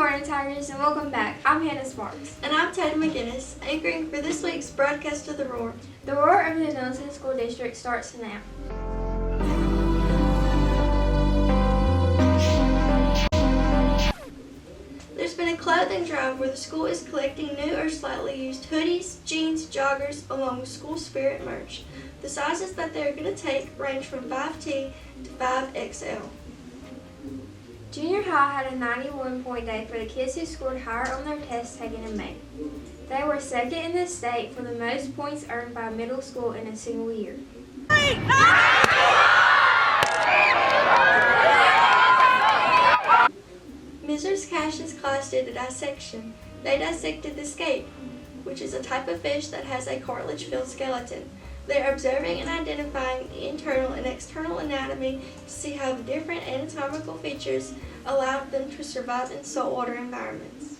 morning, Tigers, and welcome back. I'm Hannah Sparks. And I'm Tatum McGinnis, anchoring for this week's broadcast of The Roar. The Roar of the Nettleton School District starts now. There's been a clothing drive where the school is collecting new or slightly used hoodies, jeans, joggers, along with school spirit merch. The sizes that they're going to take range from 5T to 5XL. Junior high had a 91-point day for the kids who scored higher on their tests taken in May. They were second in the state for the most points earned by a middle school in a single year. Mrs. Cash's class did a dissection. They dissected the skate, which is a type of fish that has a cartilage-filled skeleton. They are observing and identifying the internal and external anatomy to see how the different anatomical features allowed them to survive in saltwater environments.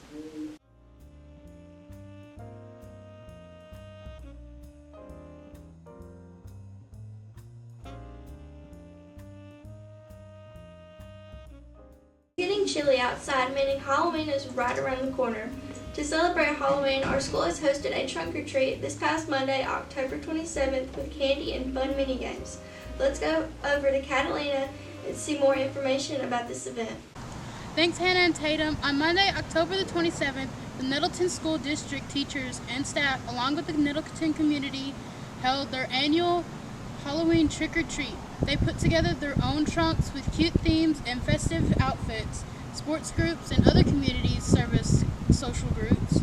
It's getting chilly outside, meaning Halloween is right around the corner. To celebrate Halloween, our school has hosted a trunk or treat this past Monday, October 27th, with candy and fun mini games. Let's go over to Catalina and see more information about this event. Thanks, Hannah and Tatum. On Monday, October the 27th, the Nettleton School District teachers and staff, along with the Nettleton community, held their annual Halloween trick-or-treat. They put together their own trunks with cute themes and festive outfits. Sports groups and other community service social groups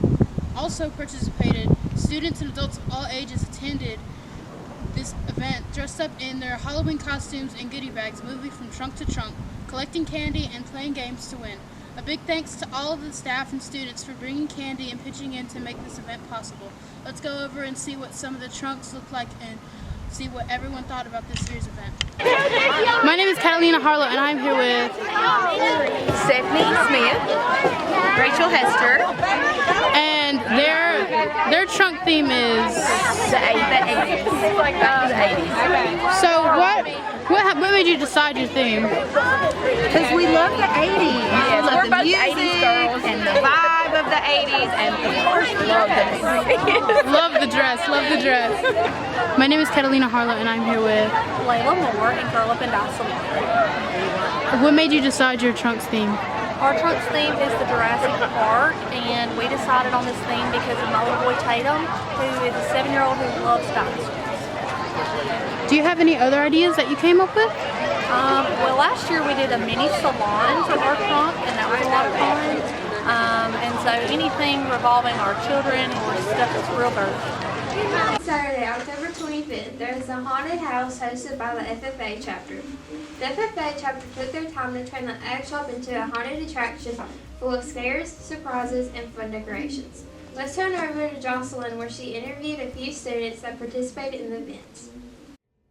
also participated. Students and adults of all ages attended this event dressed up in their Halloween costumes and goodie bags, moving from trunk to trunk, collecting candy and playing games to win. A big thanks to all of the staff and students for bringing candy and pitching in to make this event possible. Let's go over and see what some of the trunks look like and see what everyone thought about this year's event. My name is Catalina Harlow, and I'm here with Stephanie Smith, Rachel Hester, and their trunk theme is the 80s. So what made you decide your theme? Because we love the 80s. Yes, we love we're the both music 80s girls. and the vibe of the 80s, and of course love the Love the dress, love the dress. My name is Catalina Harlow, and I'm here with Layla Moore and Girl Up and Dyson. What made you decide your trunks theme? Our trunks theme is the Jurassic Park, and we decided on this theme because of my little boy Tatum, who is a 7-year-old who loves dinosaurs. Do you have any other ideas that you came up with? Well, last year we did a mini salon for our trunk, and that was a lot of fun. And so anything revolving our children or stuff that's real birth. Saturday, October 25th, there is a haunted house hosted by the FFA chapter. The FFA chapter took their time to turn the Ag Shop into a haunted attraction full of scares, surprises, and fun decorations. Let's turn over to Jocelyn, where she interviewed a few students that participated in the events.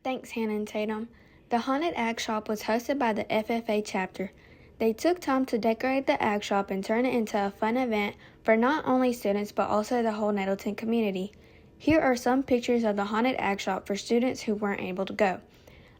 Thanks, Hannah and Tatum. The Haunted Ag Shop was hosted by the FFA chapter. They took time to decorate the Ag Shop and turn it into a fun event for not only students but also the whole Nettleton community. Here are some pictures of the Haunted Ag Shop for students who weren't able to go.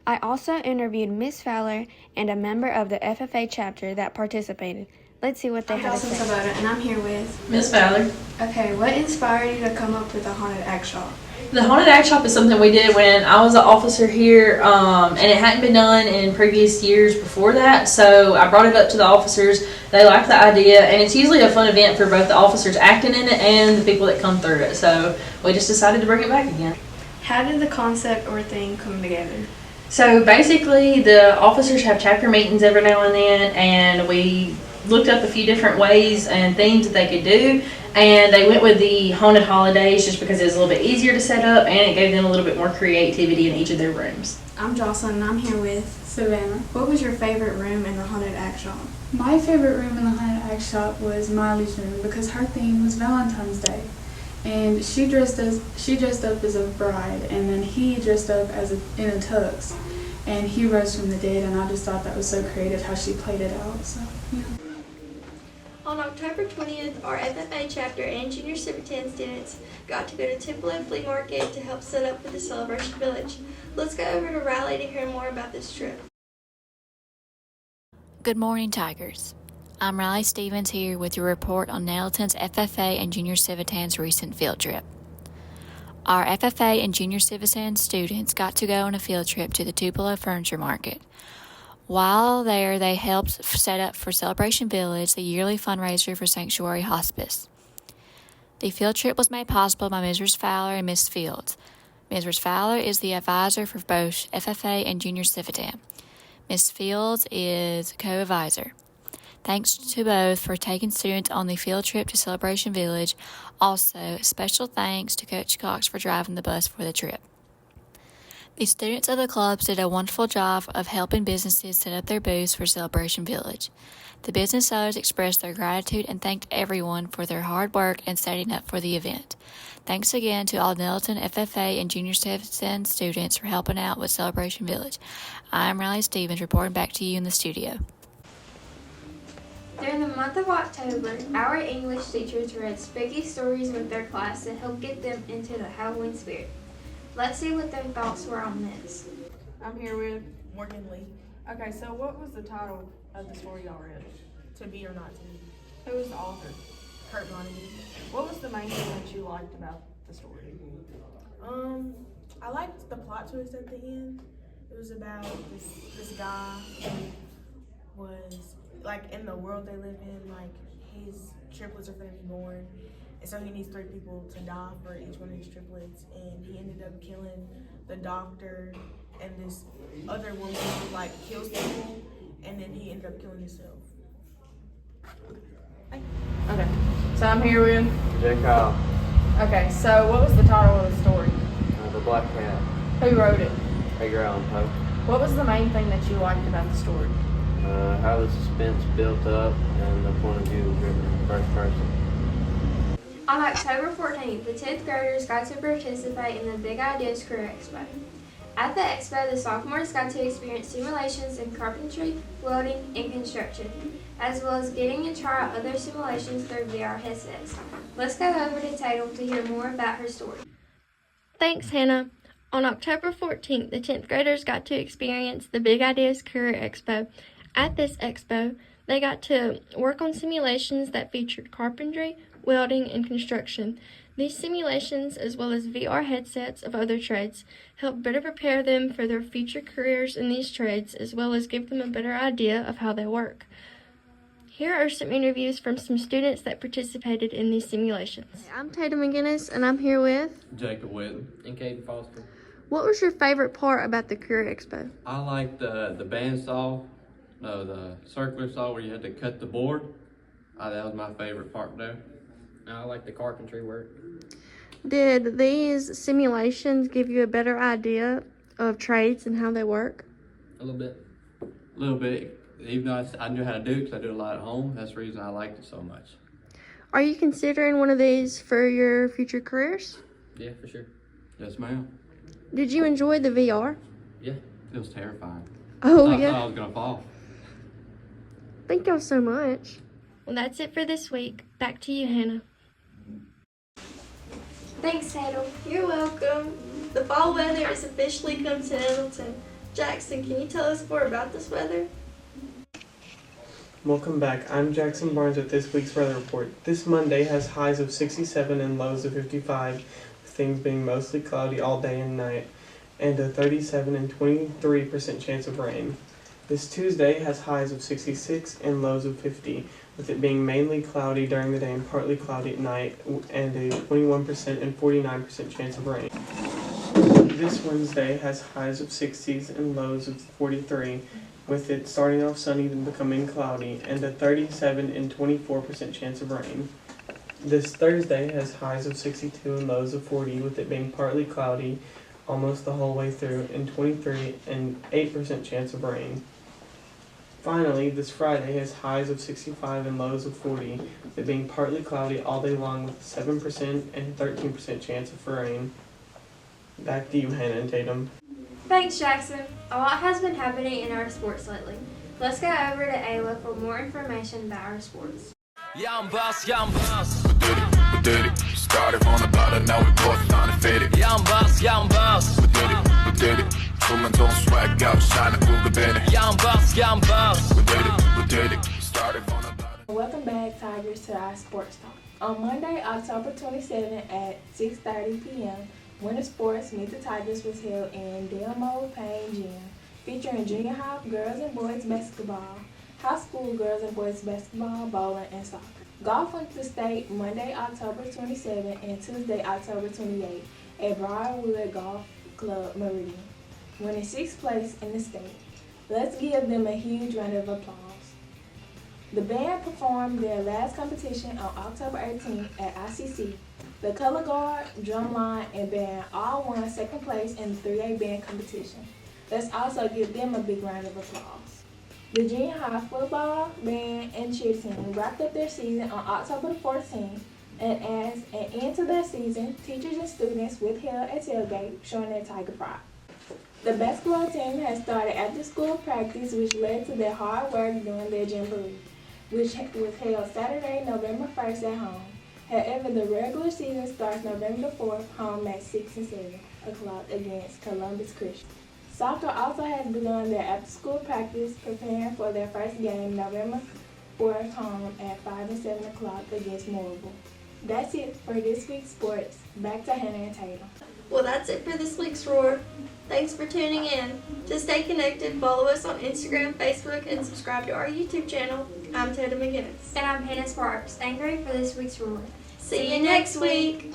I also interviewed Miss Fowler and a member of the FFA chapter that participated. Let's see what they had to say. I'm Sabota, and I'm here with Miss Fowler. Okay, what inspired you to come up with the Haunted Ag Shop? The Haunted Ag Shop is something we did when I was an officer here, and it hadn't been done in previous years before that, so I brought it up to the officers. They liked the idea, and it's usually a fun event for both the officers acting in it and the people that come through it, so we just decided to bring it back again. How did the concept or theme come together? So basically, the officers have chapter meetings every now and then, and we looked up a few different ways and things that they could do, and they went with the haunted holidays just because it was a little bit easier to set up and it gave them a little bit more creativity in each of their rooms. I'm Jocelyn, and I'm here with Savannah. What was your favorite room in the Haunted Ag Shop? My favorite room in the Haunted Ag Shop was Miley's room because her theme was Valentine's Day. And she dressed up as a bride, and then he dressed up in a tux, and he rose from the dead, and I just thought that was so creative how she played it out. So yeah. On October 20th, our FFA chapter and Junior Superintendent students got to go to Tupelo Flea Market to help set up for the Celebration Village. Let's go over to Riley to hear more about this trip. Good morning, Tigers. I'm Riley Stevens here with your report on Nettleton's FFA and Junior Civitans' recent field trip. Our FFA and Junior Civitans students got to go on a field trip to the Tupelo Furniture Market. While there, they helped set up for Celebration Village, the yearly fundraiser for Sanctuary Hospice. The field trip was made possible by Ms. Fowler and Ms. Fields. Ms. Fowler is the advisor for both FFA and Junior Civitan. Ms. Fields is co-advisor. Thanks to both for taking students on the field trip to Celebration Village. Also, special thanks to Coach Cox for driving the bus for the trip. The students of the clubs did a wonderful job of helping businesses set up their booths for Celebration Village. The business owners expressed their gratitude and thanked everyone for their hard work in setting up for the event. Thanks again to all Nettleton FFA and Junior Citizen students for helping out with Celebration Village. I'm Riley Stevens reporting back to you in the studio. During the month of October, our English teachers read spooky stories with their class to help get them into the Halloween spirit. Let's see what their thoughts were on this. I'm here with Morgan Lee. Okay, so what was the title of the story y'all read? To Be or Not to Be? Who was the author? Kurt Vonnegut. What was the main thing that you liked about the story? I liked the plot twist at the end. It was about this guy who was like in the world they live in, like his triplets are gonna be born, and so he needs 3 people to die for each one of his triplets, and he ended up killing the doctor and this other woman who like kills people, and then he ended up killing himself. Okay, so I'm here with Jay Kyle. Okay, so what was the title of the story? The Black Cat. Who wrote it? Edgar Allan Poe. What was the main thing that you liked about the story? How the suspense built up and the point of view was written in first person. On October 14th, the 10th graders got to participate in the Big Ideas Career Expo. At the expo, the sophomores got to experience simulations in carpentry, welding, and construction, as well as getting to try out other simulations through VR headsets. Let's go over to Tatum to hear more about her story. Thanks, Hannah. On October 14th, the 10th graders got to experience the Big Ideas Career Expo. At this expo, they got to work on simulations that featured carpentry, welding, and construction. These simulations, as well as VR headsets of other trades, help better prepare them for their future careers in these trades, as well as give them a better idea of how they work. Here are some interviews from some students that participated in these simulations. I'm Tatum McGinnis, and I'm here with Jacob Whitten and Caden Foster. What was your favorite part about the Career Expo? I liked the bandsaw, the circular saw where you had to cut the board. That was my favorite part there. I like the carpentry work. Did these simulations give you a better idea of trades and how they work? A little bit. A little bit. Even though I knew how to do it because I do a lot at home, that's the reason I liked it so much. Are you considering one of these for your future careers? Yeah, for sure. Yes, ma'am. Did you enjoy the VR? Yeah. It was terrifying. Oh, I yeah. thought I was going to fall. Thank y'all so much. Well, that's it for this week. Back to you, Hannah. Thanks, Tatum. You're welcome. The fall weather has officially come to Nettleton. Jackson, can you tell us more about this weather? Welcome back. I'm Jackson Barnes with this week's weather report. This Monday has highs of 67 and lows of 55, with things being mostly cloudy all day and night, and a 37 and 23% chance of rain. This Tuesday has highs of 66 and lows of 50, with it being mainly cloudy during the day and partly cloudy at night, and a 21% and 49% chance of rain. This Wednesday has highs of 60s and lows of 43, with it starting off sunny then becoming cloudy, and a 37 and 24% chance of rain. This Thursday has highs of 62 and lows of 40, with it being partly cloudy almost the whole way through, and 23 and 8% chance of rain. Finally, this Friday has highs of 65 and lows of 40, with it being partly cloudy all day long with a 7% and 13% chance of rain. Back to you, Hannah and Tatum. Thanks, Jackson. A lot has been happening in our sports lately. Let's go over to Ayla for more information about our sports. Yeah, I'm boss. We did it. Started from the bottom, now we both trying to fit it. Yeah, I'm boss. We did it. Women don't swag out, shining through the bed. Yeah, I'm boss. We did it. Started from the bottom. Welcome back, Tigers, to our sports talk. On Monday, October 27 at 6:30 p.m., Winter Sports Meet the Tigers was held in Delmo Payne Gym, featuring junior high girls and boys basketball, high school girls and boys basketball, bowling, and soccer. Golf went to state Monday, October 27 and Tuesday, October 28 at Briarwood Golf Club Meridian, winning 6th place in the state. Let's give them a huge round of applause. The band performed their last competition on October 18th at ICC. The color guard, drumline, and band all won 2nd place in the 3A band competition. Let's also give them a big round of applause. The junior high football, band, and cheer team wrapped up their season on October 14th, and as an end to their season, teachers and students withheld a tailgate showing their Tiger pride. The basketball team has started after-school practice, which led to their hard work during their jamboree, which was held Saturday, November 1st at home. However, the regular season starts November 4th, home at 6 and 7 o'clock against Columbus Christian. Soccer also has begun their after-school practice, preparing for their first game November 4th, home at 5 and 7 o'clock against Morrill. That's it for this week's sports. Back to Hannah and Tatum. Well, that's it for this week's Roar. Thanks for tuning in. To stay connected, follow us on Instagram, Facebook, and subscribe to our YouTube channel. I'm Tatum McGinnis. And I'm Hannah Sparks, anchoring for this week's Roar. See you next week.